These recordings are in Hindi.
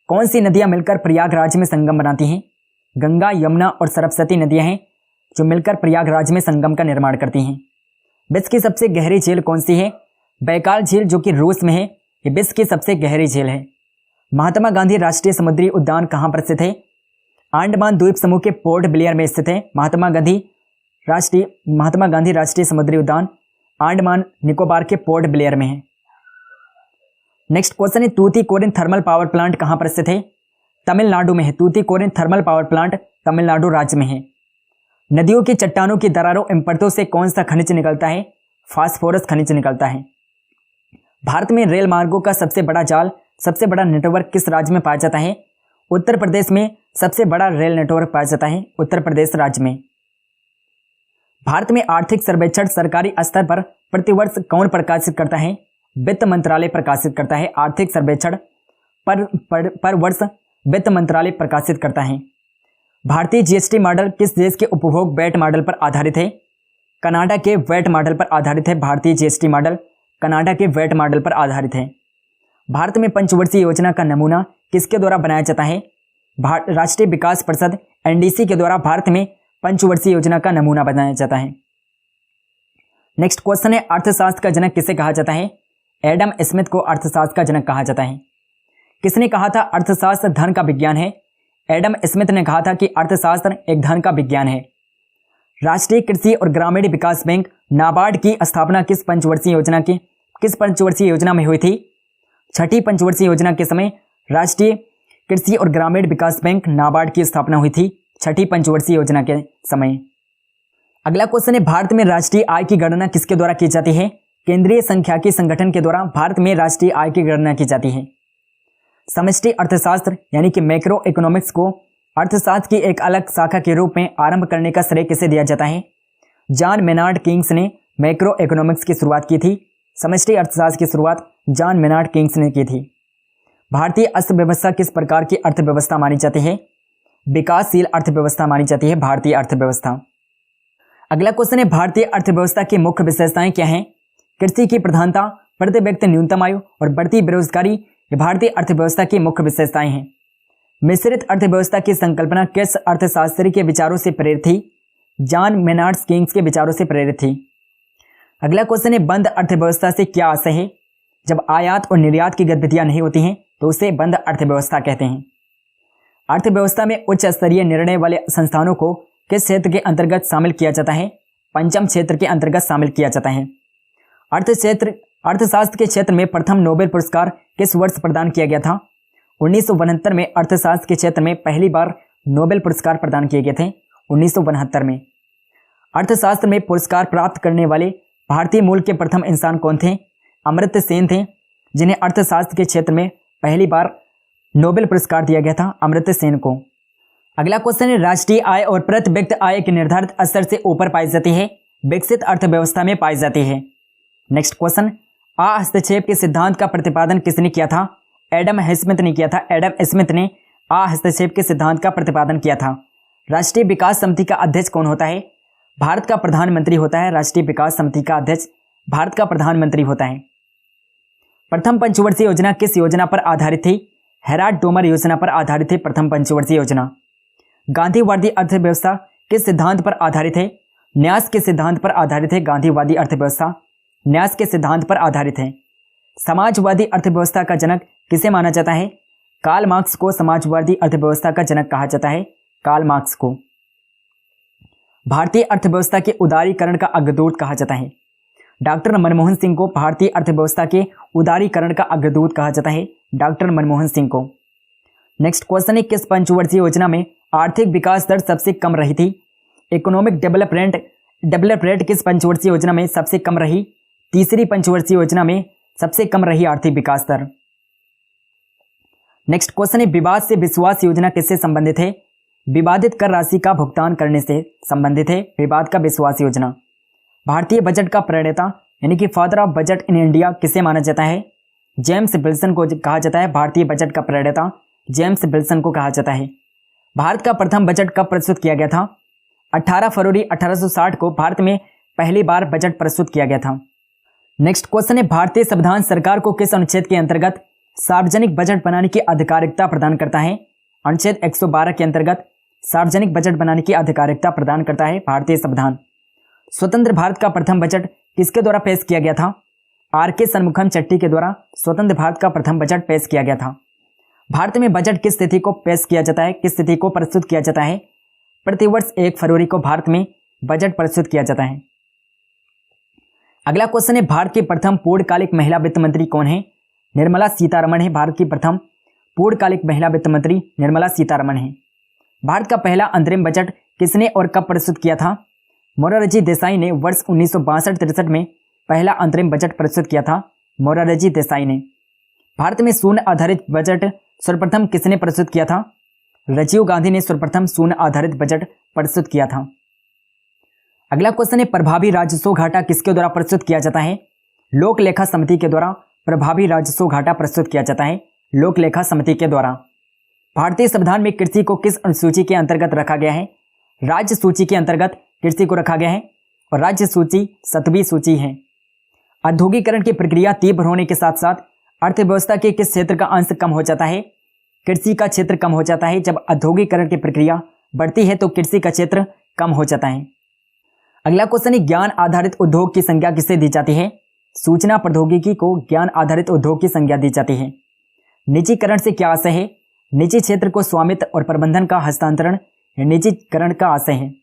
कौन सी नदियां मिलकर प्रयागराज में संगम बनाती हैं? गंगा, यमुना और सरस्वती नदियां हैं जो मिलकर प्रयागराज में संगम का निर्माण करती हैं। विश्व की सबसे गहरी झील कौन सी है? बैकाल झील जो कि रूस में है, ये विश्व की सबसे गहरी झील है। महात्मा गांधी राष्ट्रीय समुद्री उद्यान कहाँ पर स्थित है? अंडमान द्वीप समूह के पोर्ट ब्लेयर में स्थित है। महात्मा गांधी राष्ट्रीय समुद्री उद्यान अंडमान निकोबार के पोर्ट ब्लेयर में है। नेक्स्ट क्वेश्चन है, तूतीकोरिन थर्मल पावर प्लांट कहाँ पर स्थित है? तमिलनाडु में है। Tuticorin thermal power plant Tamil Nadu राज्य में है। नदियों की चट्टानों की दरारों एवं परतों से कौन सा खनिज निकलता है? फास्फोरस खनिज निकलता है। भारत में रेल मार्गों का सबसे बड़ा जाल, सबसे बड़ा नेटवर्क किस राज्य में पाया जाता है? उत्तर प्रदेश में सबसे बड़ा रेल नेटवर्क पाया जाता है, उत्तर प्रदेश राज्य में। भारत में आर्थिक सर्वेक्षण सरकारी स्तर पर प्रतिवर्ष कौन प्रकाशित करता है? वित्त मंत्रालय प्रकाशित करता है। आर्थिक सर्वेक्षण पर वर्ष वित्त मंत्रालय प्रकाशित करता है। भारतीय जीएसटी मॉडल किस देश के उपभोग वैट मॉडल पर आधारित है? कनाडा के वैट मॉडल पर आधारित है। भारतीय जीएसटी मॉडल कनाडा के वैट मॉडल पर आधारित है। भारत में पंचवर्षीय योजना का नमूना किसके द्वारा बनाया जाता है? राष्ट्रीय विकास परिषद एनडीसी के द्वारा भारत में पंचवर्षीय योजना का नमूना बनाया जाता है। नेक्स्ट क्वेश्चन है, अर्थशास्त्र का जनक किसे कहा जाता है? एडम स्मिथ को अर्थशास्त्र का जनक कहा जाता है। किसने कहा था अर्थशास्त्र धन का विज्ञान है? एडम स्मिथ ने कहा था कि अर्थशास्त्र एक धन का विज्ञान है। राष्ट्रीय कृषि और ग्रामीण विकास बैंक नाबार्ड की स्थापना किस पंचवर्षीय योजना में हुई थी? छठी पंचवर्षीय योजना के समय राष्ट्रीय कृषि और ग्रामीण विकास बैंक नाबार्ड की स्थापना हुई थी, छठी पंचवर्षीय योजना के समय। अगला क्वेश्चन है, भारत में राष्ट्रीय आय की गणना किसके द्वारा की जाती है? केंद्रीय सांख्यिकी संगठन के द्वारा भारत में राष्ट्रीय आय की गणना की जाती है। समष्टि अर्थशास्त्र यानी कि मैक्रो इकोनॉमिक्स को अर्थशास्त्र की एक अलग शाखा के रूप में आरंभ करने का श्रेय किसे दिया जाता है? जॉन मेनार्ड किंग्स ने मैक्रो इकोनॉमिक्स की शुरुआत की थी। समष्टि अर्थशास्त्र की शुरुआत जॉन मेनार्ड किंग्स ने की थी। भारतीय अर्थव्यवस्था किस प्रकार की अर्थव्यवस्था मानी जाती है? विकासशील अर्थव्यवस्था मानी जाती है भारतीय अर्थव्यवस्था। अगला क्वेश्चन है, भारतीय अर्थव्यवस्था की मुख्य विशेषताएं क्या हैं? कृषि की प्रधानता, प्रति व्यक्ति न्यूनतम आयु और बढ़ती बेरोजगारी ये भारतीय अर्थव्यवस्था की मुख्य विशेषताएं हैं। मिश्रित अर्थव्यवस्था की संकल्पना किस अर्थशास्त्री के विचारों से प्रेरित थी? जॉन मेनार्ड किंग्स के विचारों से प्रेरित थी। अगला क्वेश्चन है, बंद अर्थव्यवस्था से क्या आशय है? जब आयात और निर्यात की गतिविधियां नहीं होती हैं तो उसे बंद अर्थव्यवस्था कहते हैं। अर्थव्यवस्था में उच्च स्तरीय निर्णय वाले संस्थानों को किस क्षेत्र के अंतर्गत शामिल किया जाता है? पंचम क्षेत्र के अंतर्गत शामिल किया जाता है। अर्थशास्त्र के क्षेत्र में प्रथम नोबेल पुरस्कार किस वर्ष प्रदान किया गया था? 1969 में अर्थशास्त्र के क्षेत्र में पहली बार नोबेल पुरस्कार प्रदान किए गए थे, 1969 में। अर्थशास्त्र में पुरस्कार प्राप्त करने वाले भारतीय मूल के प्रथम इंसान कौन थे? अमर्त्य सेन थे, जिन्हें अर्थशास्त्र के क्षेत्र में पहली बार नोबेल पुरस्कार दिया गया था, अमर्त्य सेन को। अगला क्वेश्चन है, राष्ट्रीय आय और प्रति व्यक्ति आय के निर्धारित स्तर से ऊपर पाई जाती है, विकसित अर्थव्यवस्था में पाई जाती है। नेक्स्ट क्वेश्चन, हस्तक्षेप के सिद्धांत का प्रतिपादन किसने किया था? एडम स्मिथ ने किया था। एडम स्मिथ ने हस्तक्षेप के सिद्धांत का प्रतिपादन किया था। राष्ट्रीय विकास समिति का अध्यक्ष कौन होता है? भारत का प्रधानमंत्री होता है। राष्ट्रीय विकास समिति का अध्यक्ष भारत का प्रधानमंत्री होता है। प्रथम पंचवर्षीय योजना किस योजना पर आधारित थी? हेराल्ड डोमर योजना पर आधारित थी प्रथम पंचवर्षीय योजना। गांधीवादी अर्थव्यवस्था किस सिद्धांत पर आधारित है? न्यास के सिद्धांत पर आधारित है। गांधीवादी अर्थव्यवस्था न्यास के सिद्धांत पर आधारित है। समाजवादी अर्थव्यवस्था का जनक किसे माना जाता है? कार्ल मार्क्स को समाजवादी अर्थव्यवस्था का जनक कहा जाता है, कार्ल मार्क्स को। भारतीय अर्थव्यवस्था के उदारीकरण का अग्रदूत कहा जाता है। डॉक्टर मनमोहन सिंह को भारतीय अर्थव्यवस्था के उदारीकरण का अग्रदूत कहा जाता है, डॉक्टर मनमोहन सिंह को। नेक्स्ट क्वेश्चन है, किस पंचवर्षीय योजना में आर्थिक विकास दर सबसे कम रही थी? इकोनॉमिक डेवलपमेंट रेट किस पंचवर्षीय योजना में सबसे कम रही? तीसरी पंचवर्षीय योजना में सबसे कम रही आर्थिक विकास दर। नेक्स्ट क्वेश्चन है, विवाद से विश्वास योजना किससे संबंधित है? विवादित कर राशि का भुगतान करने से संबंधित है विवाद का विश्वास योजना। भारतीय बजट का प्रणेता यानी कि father of budget in India किसे माना जाता है? जेम्स विल्सन को कहा जाता है। भारतीय बजट का प्रणेता जेम्स विल्सन को कहा जाता है। भारत का प्रथम बजट कब प्रस्तुत किया गया था? 18 फरवरी 1860 को भारत में पहली बार बजट प्रस्तुत किया गया था। नेक्स्ट क्वेश्चन है, भारतीय संविधान सरकार को किस अनुच्छेद के अंतर्गत सार्वजनिक बजट बनाने की अधिकारिकता प्रदान करता है? अनुच्छेद 112 के अंतर्गत सार्वजनिक बजट बनाने की अधिकारिकता प्रदान करता है भारतीय संविधान। स्वतंत्र भारत का प्रथम बजट किसके द्वारा पेश किया गया था? आर.के. शनमुखम चट्टी के द्वारा स्वतंत्र भारत का प्रथम बजट पेश किया गया था। भारत में बजट किस तिथि को पेश किया जाता है, किस तिथि को प्रस्तुत किया जाता है? प्रतिवर्ष 1 फरवरी को भारत में बजट प्रस्तुत किया जाता है। अगला क्वेश्चन है, भारत की प्रथम पूर्णकालिक महिला वित्त मंत्री कौन है? निर्मला सीतारमण है। भारत की प्रथम पूर्णकालिक महिला वित्त मंत्री निर्मला सीतारमण है। भारत का पहला अंतरिम बजट किसने और कब प्रस्तुत किया था? मोरारजी देसाई ने वर्ष 1962-63 में पहला अंतरिम बजट प्रस्तुत किया था। मोरारजी देसाई ने। भारत में शून्य आधारित बजट सर्वप्रथम किसने प्रस्तुत किया था? राजीव गांधी ने सर्वप्रथम शून्य आधारित बजट प्रस्तुत किया था। अगला क्वेश्चन है, प्रभावी राजस्व घाटा किसके द्वारा प्रस्तुत किया जाता है? लोक लेखा समिति के द्वारा प्रभावी राजस्व घाटा प्रस्तुत किया जाता है। लोक लेखा समिति के द्वारा। भारतीय संविधान में कृषि को किस अनुसूची के अंतर्गत रखा गया है? राज्य सूची के अंतर्गत कृषि को रखा गया है और राज्य सूची 7वीं सूची है। औद्योगिकरण की प्रक्रिया तीव्र होने के साथ साथ अर्थव्यवस्था के किस क्षेत्र का अंश कम हो जाता है? कृषि का क्षेत्र कम हो जाता है। जब औद्योगिकरण की प्रक्रिया बढ़ती है तो कृषि का क्षेत्र कम हो जाता है। अगला क्वेश्चन है, ज्ञान आधारित उद्योग की संज्ञा किसे दी जाती है? सूचना प्रौद्योगिकी को ज्ञान आधारित उद्योग की संज्ञा दी जाती है। निजीकरण से क्या आशय है? निजी क्षेत्र को स्वामित्व और प्रबंधन का हस्तांतरण या निजीकरण का आशय है।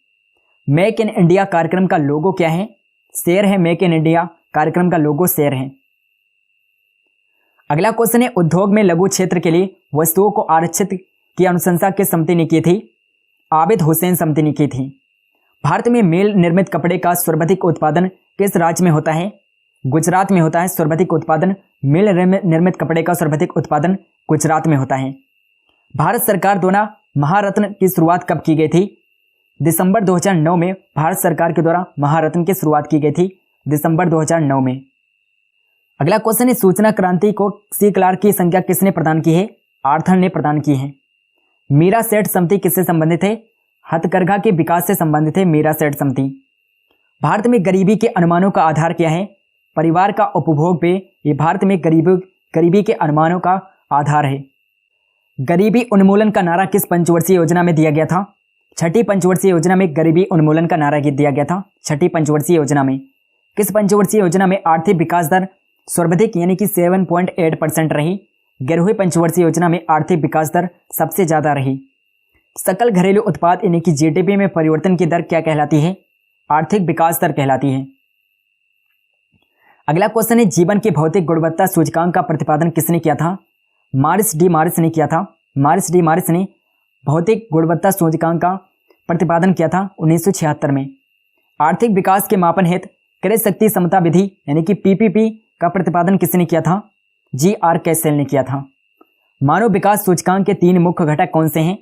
मेक इन इंडिया कार्यक्रम का लोगो क्या है? शेर है। मेक इन इंडिया कार्यक्रम का लोगो शेर है। अगला क्वेश्चन है, उद्योग में लघु क्षेत्र के लिए वस्तुओं को आरक्षित की अनुशंसा किस समिति ने की थी? आबिद हुसैन समिति ने की थी। भारत में मेल निर्मित कपड़े का सर्वाधिक उत्पादन किस राज्य में होता है? गुजरात में होता है। सर्वाधिक उत्पादन मेल निर्मित कपड़े का सर्वाधिक उत्पादन गुजरात में होता है। भारत सरकार द्वारा महारत्न की शुरुआत कब की गई थी? दिसंबर 2009 में भारत सरकार के द्वारा महारत्न की शुरुआत की गई थी, दिसंबर 2009 में। अगला क्वेश्चन है, सूचना क्रांति को सी क्लार्क की संख्या किसने प्रदान की है? आर्थर ने प्रदान की है। मीरा सेठ समिति किससे संबंधित है? हथकरघा के विकास से संबंधित है मीरा सेठ समिति। भारत में गरीबी के अनुमानों का आधार क्या है? परिवार का उपभोग पे ये भारत में गरीबी के अनुमानों का आधार है। गरीबी उन्मूलन का नारा किस पंचवर्षीय योजना में दिया गया था? छठी पंचवर्षीय योजना में गरीबी उन्मूलन का नारा दिया गया था। छठी पंचवर्षीय योजना में। किस पंचवर्षीय योजना में आर्थिक विकास दर सर्वाधिक यानी कि 7.8% रही? 11वीं पंचवर्षीय योजना में आर्थिक विकास दर सबसे ज्यादा रही। सकल घरेलू उत्पाद यानी कि जीडीपी में परिवर्तन की दर क्या कहलाती है? आर्थिक विकास दर कहलाती है। अगला क्वेश्चन है, जीवन की भौतिक गुणवत्ता सूचकांक का प्रतिपादन किसने किया था? मॉरिस डी मॉरिस ने किया था। मॉरिस डी मॉरिस ने भौतिक गुणवत्ता सूचकांक का प्रतिपादन किया था 1976 में। आर्थिक विकास के मापन हेतु क्रय शक्ति समता विधि यानी कि पीपीपी का प्रतिपादन किसने किया था? जी.आर. कैसेल ने किया था। मानव विकास सूचकांक के 3 मुख्य घटक कौन से हैं?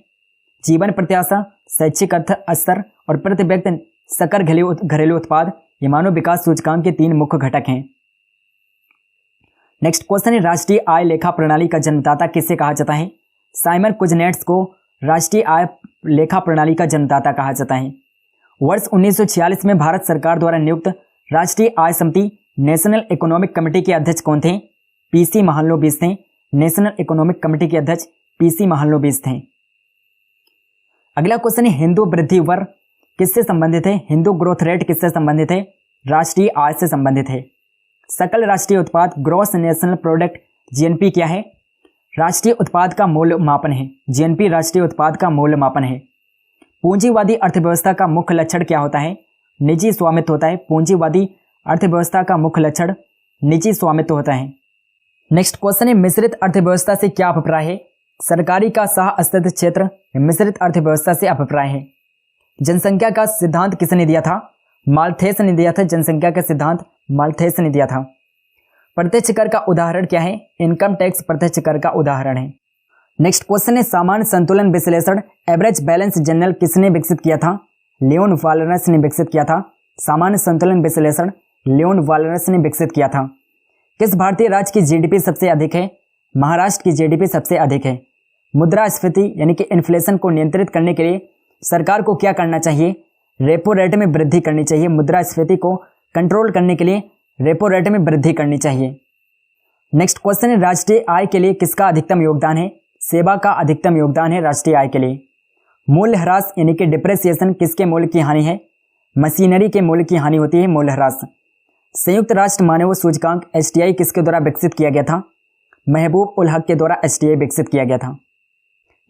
जीवन प्रत्याशा, शैक्षिक अर्थ स्तर और प्रति व्यक्ति सकल घरेलू उत्पाद। ये मानव विकास सूचकांक के 3 मुख्य घटक हैं। नेक्स्ट क्वेश्चन है, राष्ट्रीय आय लेखा प्रणाली का जन्मदाता किसे कहा जाता है? साइमन कुजनेट्स को राष्ट्रीय आय लेखा प्रणाली का जन्मदाता कहा जाता है। वर्ष 1946 में भारत सरकार द्वारा नियुक्त राष्ट्रीय आय समिति नेशनल इकोनॉमिक कमेटी के अध्यक्ष कौन थे? पीसी महालनोबिस थे। नेशनल इकोनॉमिक कमेटी के अध्यक्ष पीसी महालनोबिस थे। अगला क्वेश्चन है, हिंदू वृद्धि दर किससे संबंधित है? हिंदू ग्रोथ रेट किससे संबंधित है? राष्ट्रीय आय से संबंधित है। सकल राष्ट्रीय उत्पाद ग्रॉस नेशनल प्रोडक्ट जीएनपी क्या है? राष्ट्रीय उत्पाद का मूल्य मापन है। जीएनपी राष्ट्रीय उत्पाद का मूल्य मापन है। पूंजीवादी अर्थव्यवस्था का मुख्य लक्षण क्या होता है? निजी स्वामित्व होता है। पूंजीवादी अर्थव्यवस्था का मुख्य लक्षण निजी स्वामित्व होता है। नेक्स्ट क्वेश्चन है, मिश्रित अर्थव्यवस्था से क्या अभिप्राय है? सरकारी का सह अस्तित्व क्षेत्र मिश्रित अर्थव्यवस्था से अभिप्राय है। जनसंख्या का सिद्धांत किसने दिया था? माल्थेस ने दिया था। जनसंख्या का सिद्धांत माल्थेस ने दिया था। प्रत्यक्ष कर का उदाहरण क्या है? इनकम टैक्स प्रत्यक्ष कर का उदाहरण है। नेक्स्ट क्वेश्चन है, सामान्य संतुलन विश्लेषण एवरेज बैलेंस जनरल किसने विकसित किया था? लियोन वालरस ने विकसित किया था। सामान्य संतुलन विश्लेषण लियोन वालरस ने विकसित किया था। किस भारतीय राज्य की जीडीपी सबसे अधिक है? महाराष्ट्र की जीडीपी सबसे अधिक है। मुद्रास्फीति यानी कि इन्फ्लेशन को नियंत्रित करने के लिए सरकार को क्या करना चाहिए? रेपो रेट में वृद्धि करनी चाहिए। मुद्रास्फीति को कंट्रोल करने के लिए रेपो रेट में वृद्धि करनी चाहिए। नेक्स्ट क्वेश्चन है, राष्ट्रीय आय के लिए किसका अधिकतम योगदान है? सेवा का अधिकतम योगदान है राष्ट्रीय आय के लिए। मूल्यह्रास यानी कि डिप्रेसिएशन किसके मूल्य की हानि है? मशीनरी के मूल्य की हानि होती है मूल्यह्रास। संयुक्त राष्ट्र मानव सूचकांक STI किसके द्वारा विकसित किया गया था? महबूब उल हक के द्वारा STI विकसित किया गया था।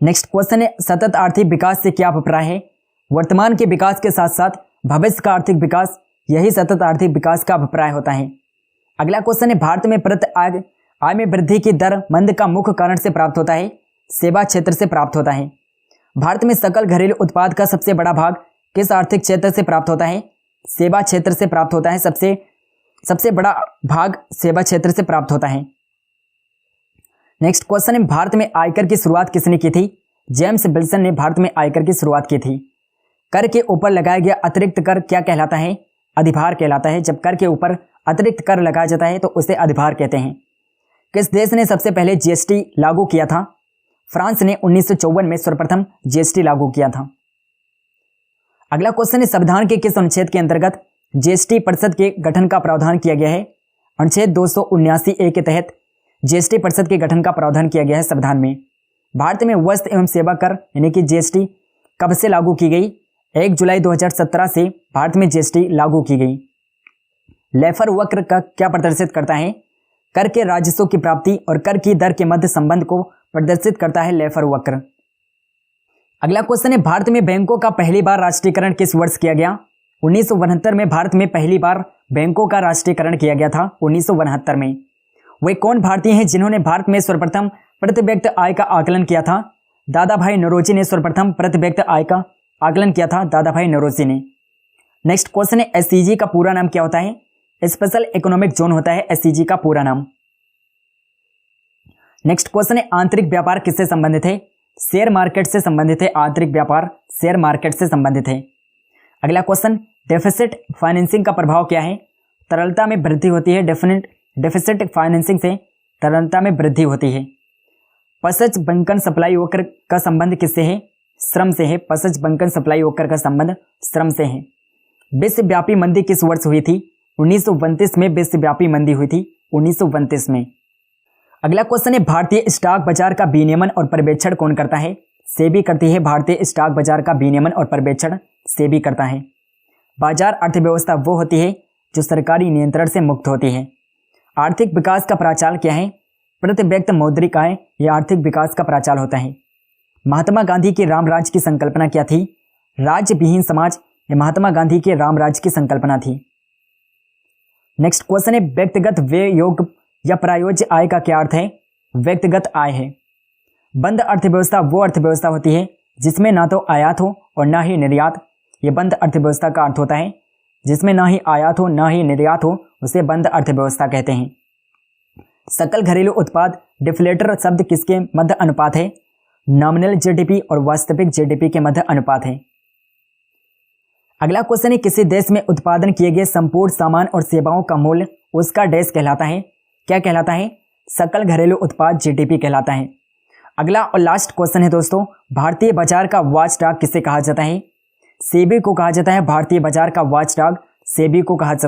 नेक्स्ट क्वेश्चन है, सतत आर्थिक विकास से क्या अभिप्राय है? वर्तमान के विकास के साथ साथ भविष्य का आर्थिक विकास, यही सतत आर्थिक विकास का अभिप्राय होता है। अगला क्वेश्चन है, भारत में प्रति आय में वृद्धि की दर मंद का मुख्य कारण से प्राप्त होता है? सेवा क्षेत्र से प्राप्त होता है। भारत में सकल घरेलू उत्पाद का सबसे बड़ा भाग किस आर्थिक क्षेत्र से प्राप्त होता है? सेवा क्षेत्र से प्राप्त होता है। सबसे बड़ा भाग सेवा क्षेत्र से प्राप्त होता है। नेक्स्ट क्वेश्चन है, भारत में आयकर की शुरुआत किसने की थी? जेम्स विल्सन ने भारत में आयकर की शुरुआत की थी। कर के ऊपर लगाया गया अतिरिक्त कर क्या कहलाता है? अधिभार कहलाता है। जब कर के ऊपर अतिरिक्त कर लगाया जाता है तो उसे अधिभार कहते हैं। किस देश ने सबसे पहले GST लागू किया था? फ्रांस ने 1954 में सर्वप्रथम GST लागू किया था। अगला क्वेश्चन है, संविधान के किस अनुच्छेद के अंतर्गत GST परिषद के गठन का प्रावधान किया गया है? अनुच्छेद 279A के तहत GST परिषद के गठन का प्रावधान किया गया है संविधान में। भारत में वस्तु एवं सेवा कर यानी कि GST कब से लागू की गई? 1 जुलाई 2017 से भारत में GST लागू की गई। लेफर वक्र का क्या प्रदर्शित करता है? कर के राजस्व की प्राप्ति और कर की दर के मध्य संबंध को प्रदर्शित करता है लेफर वक्र। अगला क्वेश्चन है, भारत में बैंकों का पहली बार राष्ट्रीयकरण किस वर्ष किया गया? 1969 में भारत में पहली बार बैंकों का राष्ट्रीयकरण किया गया था 1969 में। वे कौन भारतीय हैं जिन्होंने भारत में सर्वप्रथम प्रति व्यक्ति आय का आकलन किया था? दादा भाई नौरोजी ने सर्वप्रथम प्रति व्यक्ति आय का आकलन किया था, दादा भाई नौरोजी ने। नेक्स्ट क्वेश्चन है, SEZ का पूरा नाम क्या होता है? स्पेशल इकोनॉमिक जोन होता है SEZ का पूरा नाम। नेक्स्ट क्वेश्चन है, आंतरिक व्यापार किससे संबंधित है? शेयर मार्केट से संबंधित है। आंतरिक व्यापार शेयर मार्केट से संबंधित है। अगला क्वेश्चन, डेफिसिट फाइनेंसिंग का प्रभाव क्या है? तरलता में वृद्धि होती है। डेफिसिट फाइनेंसिंग से तरलता में वृद्धि होती है। पसच बंकन सप्लाई वक्र का संबंध किससे है? श्रम से है। पसच बंकन सप्लाई वक्र का संबंध श्रम से है। विश्वव्यापी मंदी किस वर्ष हुई थी? 1929 में विश्वव्यापी मंदी हुई थी 1929 में। अगला क्वेश्चन है, भारतीय स्टॉक बाजार का विनियमन और पर्यवेक्षण कौन करता है? सेबी करती है। भारतीय स्टॉक बाजार का विनियमन और पर्यवेक्षण सेबी करता है। बाजार अर्थव्यवस्था वो होती है जो सरकारी नियंत्रण से मुक्त होती है। आर्थिक विकास का प्राचाल क्या है? प्रति व्यक्ति मौद्रिक आय यह आर्थिक विकास का प्राचाल होता है। महात्मा गांधी की राम राज्य की संकल्पना क्या थी? राज्य विहीन समाज, यह महात्मा गांधी के राम राज्य की संकल्पना थी। नेक्स्ट क्वेश्चन है, व्यक्तिगत व्यय योग या प्रायोज्य आय का क्या अर्थ है? व्यक्तिगत आय है। बंद अर्थव्यवस्था वो अर्थव्यवस्था होती है जिसमें ना तो आयात हो और ना ही निर्यात। ये बंद अर्थव्यवस्था का अर्थ होता है। जिसमें ना ही आयात हो ना ही निर्यात हो उसे बंद अर्थव्यवस्था कहते हैं। सकल घरेलू उत्पाद डिफ्लेटर शब्द किसके मध्य अनुपात है? नॉमिनल GDP और वास्तविक GDP के मध्य अनुपात है। अगला क्वेश्चन है, किसी देश में उत्पादन किए गए संपूर्ण सामान और सेवाओं का मूल्य उसका डैश कहलाता है? क्या कहलाता है? सकल घरेलू उत्पाद GDP कहलाता है। अगला और लास्ट क्वेश्चन है दोस्तों, भारतीय बाजार का वॉचडॉग किसे कहा जाता है? सेबी को कहा जाता है। भारतीय बाजार का वॉचडॉग सेबी को कहा जाता है।